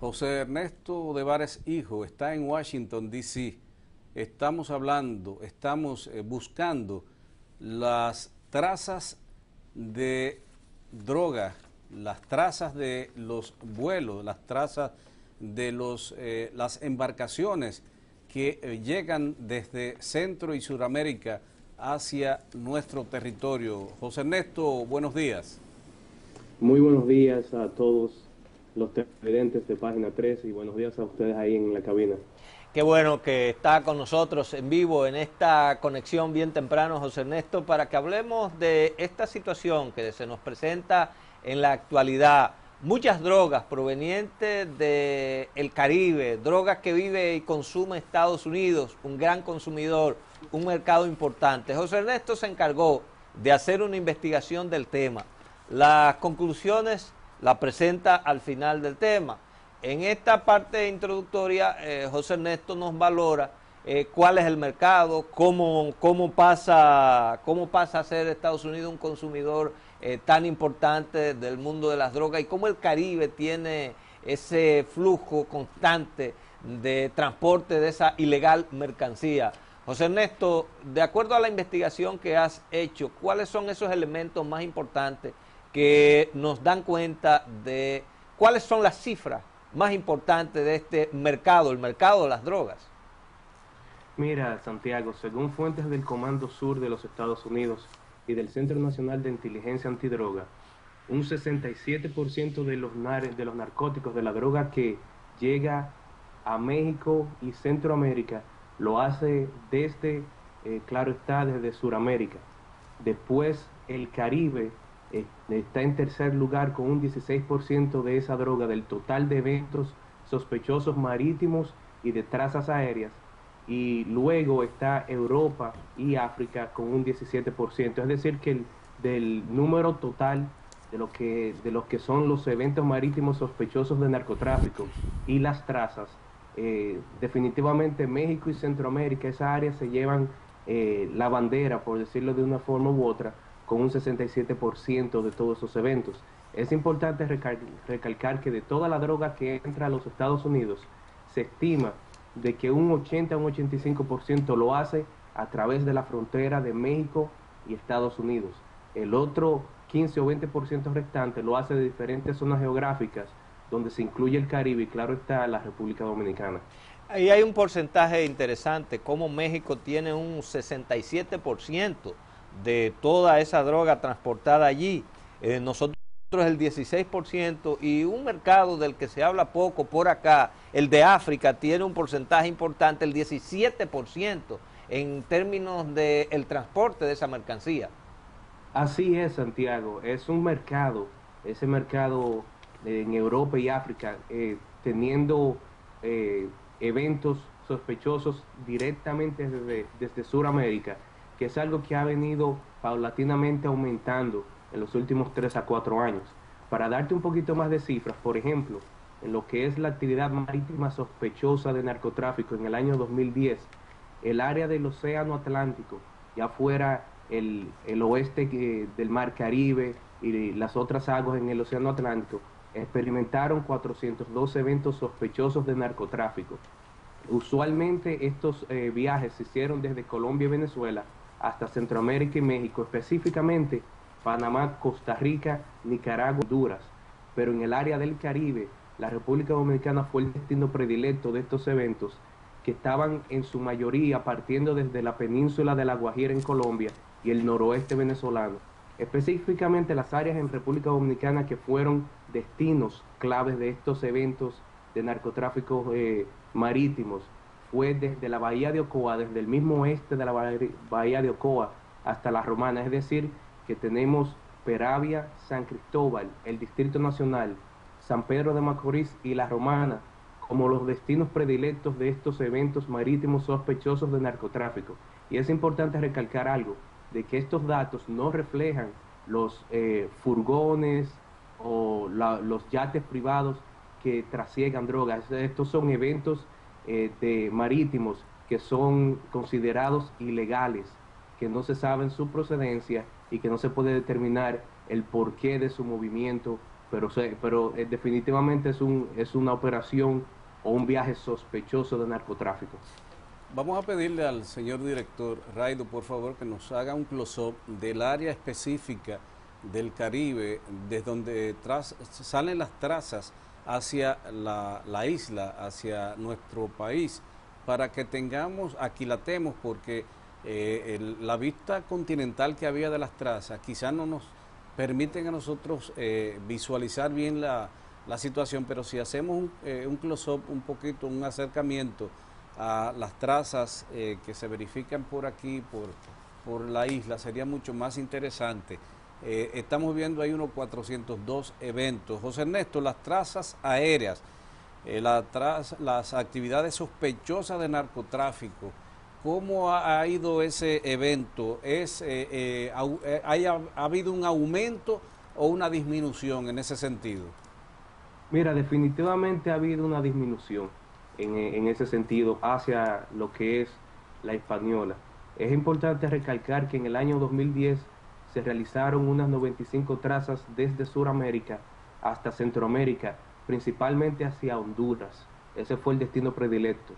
José Ernesto de Vares Hijo está en Washington, D.C. Estamos buscando las trazas de droga, las trazas de los vuelos, las trazas de las embarcaciones que llegan desde Centro y Suramérica hacia nuestro territorio. José Ernesto, buenos días. Muy buenos días a todos los televidentes de Página 13 y buenos días a ustedes ahí en la cabina. Qué bueno que está con nosotros en vivo en esta conexión bien temprano, José Ernesto, para que hablemos de esta situación que se nos presenta en la actualidad. Muchas drogas provenientes del Caribe, drogas que vive y consume Estados Unidos, un gran consumidor, un mercado importante. José Ernesto se encargó de hacer una investigación del tema. Las conclusiones las presenta al final del tema. En esta parte introductoria, José Ernesto nos valora cuál es el mercado, cómo pasa a ser Estados Unidos un consumidor tan importante del mundo de las drogas y cómo el Caribe tiene ese flujo constante de transporte de esa ilegal mercancía. José Ernesto, de acuerdo a la investigación que has hecho, ¿cuáles son esos elementos más importantes que nos dan cuenta de cuáles son las cifras más importantes de este mercado, el mercado de las drogas? Mira, Santiago, según fuentes del Comando Sur de los Estados Unidos y del Centro Nacional de Inteligencia Antidroga, un 67% de los narcóticos, de la droga que llega a México y Centroamérica, lo hace desde, claro está, desde Suramérica. Después, el Caribe está en tercer lugar con un 16% de esa droga del total de eventos sospechosos marítimos y de trazas aéreas. Y luego está Europa y África con un 17%. Es decir, que del número total de lo que son los eventos marítimos sospechosos de narcotráfico y las trazas, definitivamente México y Centroamérica, esa área se llevan la bandera, por decirlo de una forma u otra, con un 67% de todos esos eventos. Es importante recalcar que de toda la droga que entra a los Estados Unidos, se estima de que un 80 a un 85% lo hace a través de la frontera de México y Estados Unidos. El otro 15 o 20% restante lo hace de diferentes zonas geográficas, donde se incluye el Caribe y claro está la República Dominicana. Ahí hay un porcentaje interesante, como México tiene un 67% de toda esa droga transportada allí. Nosotros el 16% y un mercado del que se habla poco por acá, el de África, tiene un porcentaje importante, el 17% en términos del transporte de esa mercancía. Así es, Santiago, es un mercado, ese mercado en Europa y África, teniendo eventos sospechosos directamente desde Sudamérica, que es algo que ha venido paulatinamente aumentando en los últimos 3 a 4 años. Para darte un poquito más de cifras, por ejemplo, en lo que es la actividad marítima sospechosa de narcotráfico en el año 2010, el área del Océano Atlántico, ya fuera el oeste del Mar Caribe y las otras aguas en el Océano Atlántico, experimentaron 412 eventos sospechosos de narcotráfico. Usualmente estos viajes se hicieron desde Colombia y Venezuela hasta Centroamérica y México, específicamente Panamá, Costa Rica, Nicaragua, Honduras. Pero en el área del Caribe, la República Dominicana fue el destino predilecto de estos eventos, que estaban en su mayoría partiendo desde la península de La Guajira en Colombia y el noroeste venezolano. Específicamente las áreas en República Dominicana que fueron destinos claves de estos eventos de narcotráfico marítimos fue desde la bahía de Ocoa, desde el mismo oeste de la bahía de Ocoa hasta La Romana, es decir, que tenemos Peravia, San Cristóbal, el Distrito Nacional, San Pedro de Macorís y La Romana como los destinos predilectos de estos eventos marítimos sospechosos de narcotráfico. Y es importante recalcar algo, de que estos datos no reflejan los furgones o los yates privados que trasiegan drogas. Estos son eventos marítimos que son considerados ilegales, que no se sabe su procedencia y que no se puede determinar el porqué de su movimiento pero definitivamente es una operación o un viaje sospechoso de narcotráfico. Vamos a pedirle al señor director, Raido, por favor, que nos haga un close-up del área específica del Caribe, desde donde salen las trazas hacia la isla, hacia nuestro país, para que aquilatemos, porque la vista continental que había de las trazas quizás no nos permiten a nosotros visualizar bien la situación, pero si hacemos un close-up, un poquito, un acercamiento a las trazas que se verifican por aquí, por la isla, sería mucho más interesante. Estamos viendo ahí unos 402 eventos. José Ernesto, las trazas aéreas, las actividades sospechosas de narcotráfico, ¿cómo ha ido ese evento? ¿Ha habido un aumento o una disminución en ese sentido? Mira, definitivamente ha habido una disminución en ese sentido hacia lo que es la Hispaniola. Es importante recalcar que en el año 2010 se realizaron unas 95 trazas desde Sudamérica hasta Centroamérica, principalmente hacia Honduras. Ese fue el destino predilecto.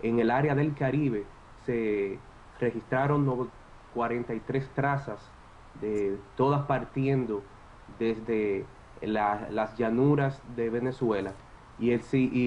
En el área del Caribe se registraron 43 trazas, todas partiendo desde las llanuras de Venezuela. Y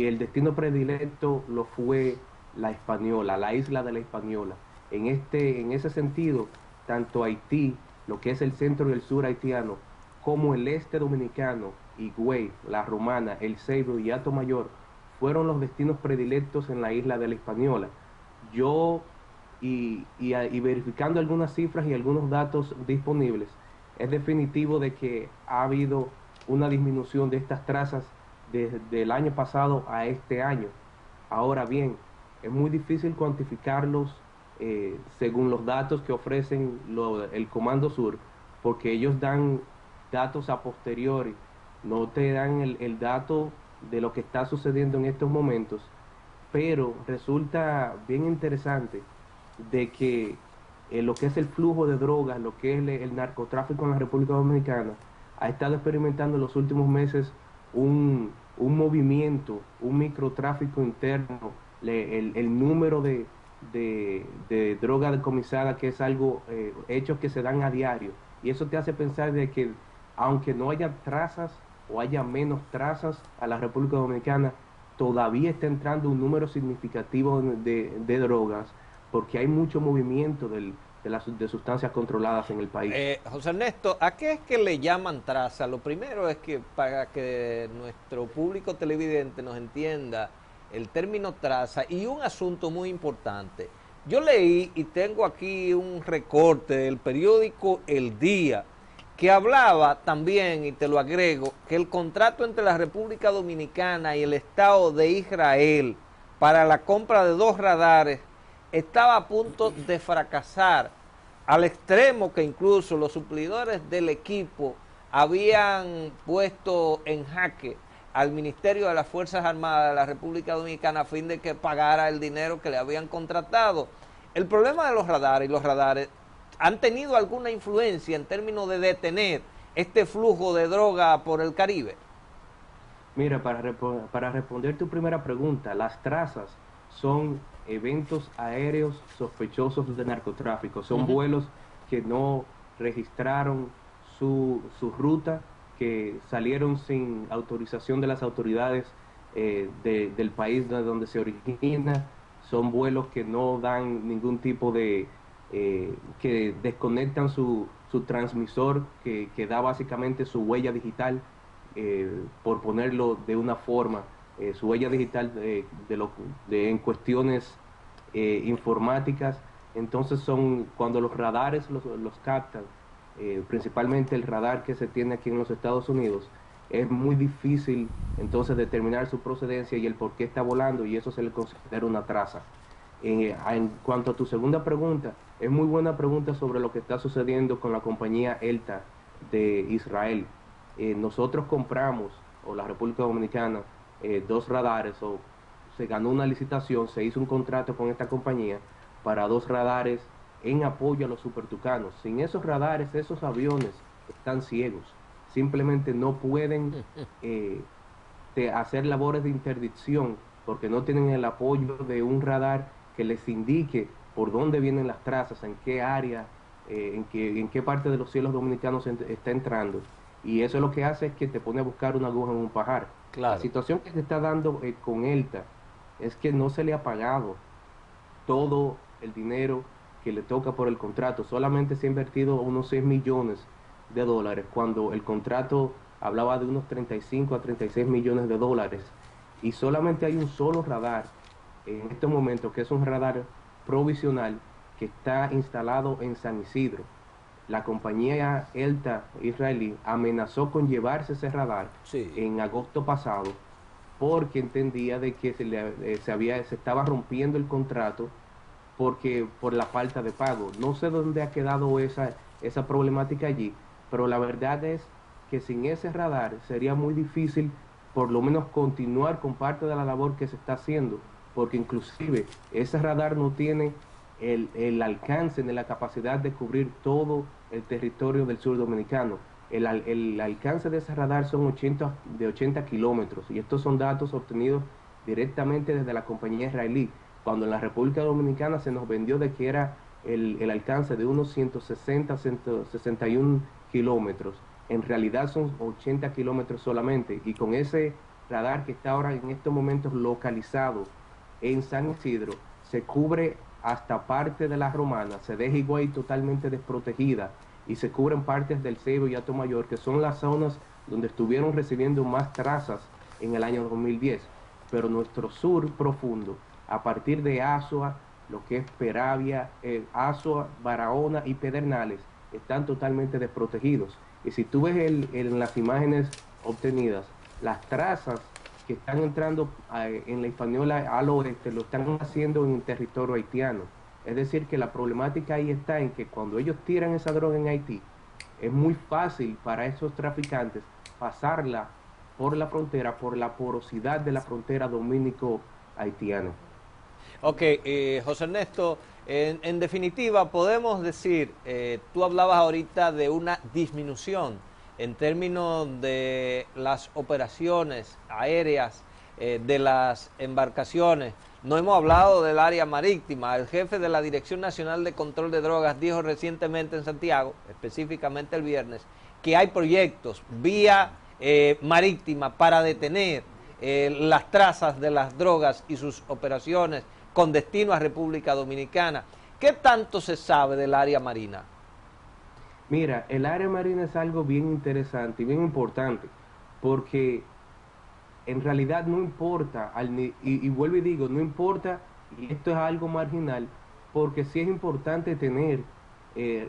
el destino predilecto lo fue la Hispaniola, la isla de la Hispaniola. En ese sentido, tanto Haití, lo que es el centro y el sur haitiano, como el este dominicano, Higüey, La Romana, El Ceibo y Atomayor, fueron los destinos predilectos en la isla de la Hispaniola. Y verificando algunas cifras y algunos datos disponibles, es definitivo de que ha habido una disminución de estas trazas desde el año pasado a este año. Ahora bien, es muy difícil cuantificarlos según los datos que ofrecen el Comando Sur, porque ellos dan datos a posteriori, no te dan el dato de lo que está sucediendo en estos momentos, pero resulta bien interesante de que lo que es el flujo de drogas, lo que es el narcotráfico en la República Dominicana, ha estado experimentando en los últimos meses un movimiento, un microtráfico interno, el número de droga decomisada, que es algo, hechos que se dan a diario, y eso te hace pensar de que aunque no haya trazas o haya menos trazas a la República Dominicana, todavía está entrando un número significativo de drogas, porque hay mucho movimiento de sustancias controladas en el país. José Ernesto, ¿a qué es que le llaman traza? Lo primero es que para que nuestro público televidente nos entienda el término traza, y un asunto muy importante. Yo leí y tengo aquí un recorte del periódico El Día que hablaba también, y te lo agrego, que el contrato entre la República Dominicana y el Estado de Israel para la compra de 2 radares estaba a punto de fracasar, al extremo que incluso los suplidores del equipo habían puesto en jaque al Ministerio de las Fuerzas Armadas de la República Dominicana a fin de que pagara el dinero que le habían contratado. El problema de los radares han tenido alguna influencia en términos de detener este flujo de droga por el Caribe. Mira, para responder tu primera pregunta, las trazas son eventos aéreos sospechosos de narcotráfico, son vuelos que no registraron su ruta, que salieron sin autorización de las autoridades del país de donde se origina, son vuelos que no dan ningún tipo de, que desconectan su transmisor, que da básicamente su huella digital, por ponerlo de una forma, su huella digital en cuestiones informáticas. Entonces cuando los radares los captan, principalmente el radar que se tiene aquí en los Estados Unidos, es muy difícil entonces determinar su procedencia y el por qué está volando, y eso se le considera una traza. En cuanto a tu segunda pregunta, es muy buena pregunta sobre lo que está sucediendo con la compañía ELTA de Israel. Nosotros compramos, o la República Dominicana, 2 radares, o se ganó una licitación, se hizo un contrato con esta compañía para 2 radares en apoyo a los supertucanos. Sin esos radares, esos aviones están ciegos. simplemente no pueden hacer labores de interdicción porque no tienen el apoyo de un radar que les indique por dónde vienen las trazas, en qué área, en qué parte de los cielos dominicanos está entrando. Y eso lo que hace es que te pone a buscar una aguja en un pajar. Claro. La situación que se está dando con ELTA es que no se le ha pagado todo el dinero que le toca por el contrato. Solamente se ha invertido unos 6 millones de dólares, cuando el contrato hablaba de unos 35 a 36 millones de dólares. Y solamente hay un solo radar en este momento, que es un radar provisional que está instalado en San Isidro. La compañía ELTA israelí amenazó con llevarse ese radar en agosto pasado, porque entendía de que se estaba rompiendo el contrato por la falta de pago. No sé dónde ha quedado esa problemática allí, pero la verdad es que sin ese radar sería muy difícil por lo menos continuar con parte de la labor que se está haciendo, porque inclusive ese radar no tiene el alcance ni la capacidad de cubrir todo el territorio del sur dominicano. El alcance de ese radar son 80 kilómetros, y estos son datos obtenidos directamente desde la compañía israelí, cuando en la República Dominicana se nos vendió de que era el alcance de unos 161 kilómetros. En realidad son 80 kilómetros solamente, y con ese radar que está ahora en estos momentos localizado en San Isidro, se cubre hasta parte de la Romana, se deja Higüey totalmente desprotegida, y se cubren partes del Ceibo y Atomayor, que son las zonas donde estuvieron recibiendo más trazas en el año 2010. Pero nuestro sur profundo, a partir de Azua, lo que es Peravia, Azua, Barahona y Pedernales, están totalmente desprotegidos. Y si tú ves en las imágenes obtenidas, las trazas que están entrando en la Hispaniola al oeste lo están haciendo en territorio haitiano. Es decir, que la problemática ahí está en que cuando ellos tiran esa droga en Haití, es muy fácil para esos traficantes pasarla por la frontera, por la porosidad de la frontera dominico-haitiana. Ok, José Ernesto, en definitiva podemos decir, tú hablabas ahorita de una disminución en términos de las operaciones aéreas, de las embarcaciones. No hemos hablado del área marítima. El jefe de la Dirección Nacional de Control de Drogas dijo recientemente en Santiago, específicamente el viernes, que hay proyectos vía marítima para detener las trazas de las drogas y sus operaciones con destino a República Dominicana. ¿Qué tanto se sabe del área marina? Mira, el área marina es algo bien interesante y bien importante, porque en realidad no importa, y vuelvo y digo, no importa, y esto es algo marginal, porque sí es importante tener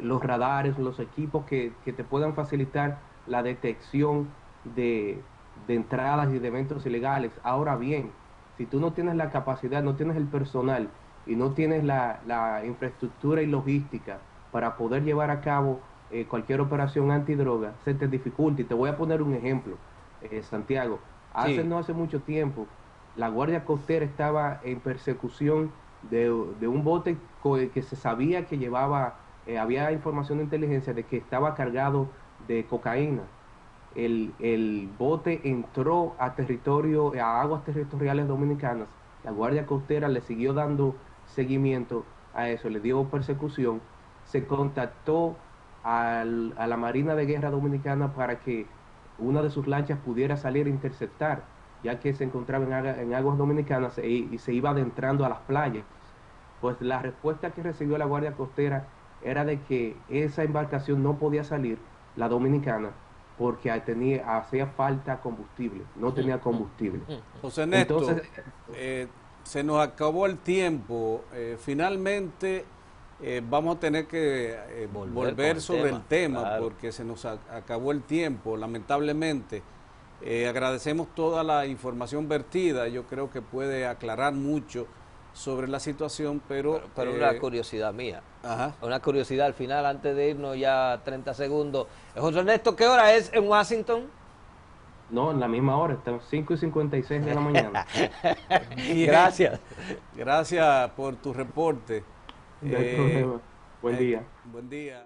los radares, los equipos que te puedan facilitar la detección de entradas y de eventos ilegales. Ahora bien, si tú no tienes la capacidad, no tienes el personal y no tienes la infraestructura y logística para poder llevar a cabo cualquier operación antidroga, se te dificulta. Y te voy a poner un ejemplo, Santiago. No hace mucho tiempo, la Guardia Costera estaba en persecución de un bote que se sabía que llevaba, había información de inteligencia de que estaba cargado de cocaína. El bote entró a aguas territoriales dominicanas. La Guardia Costera le siguió dando seguimiento a eso, le dio persecución. Se contactó a la Marina de Guerra Dominicana para que una de sus lanchas pudiera salir a interceptar, ya que se encontraba en aguas dominicanas y se iba adentrando a las playas. Pues la respuesta que recibió la Guardia Costera era de que esa embarcación no podía salir, la dominicana, porque hacía falta combustible, no tenía combustible. José Ernesto, se nos acabó el tiempo. Finalmente vamos a tener que volver sobre el tema, claro, porque se nos acabó el tiempo, lamentablemente. Agradecemos toda la información vertida, yo creo que puede aclarar mucho sobre la situación, pero una curiosidad mía, ajá, una curiosidad al final, antes de irnos ya 30 segundos. José Ernesto, ¿qué hora es en Washington? No, en la misma hora, estamos 5:56 de la mañana. Gracias. Gracias por tu reporte. No hay problema. Buen día. Buen día.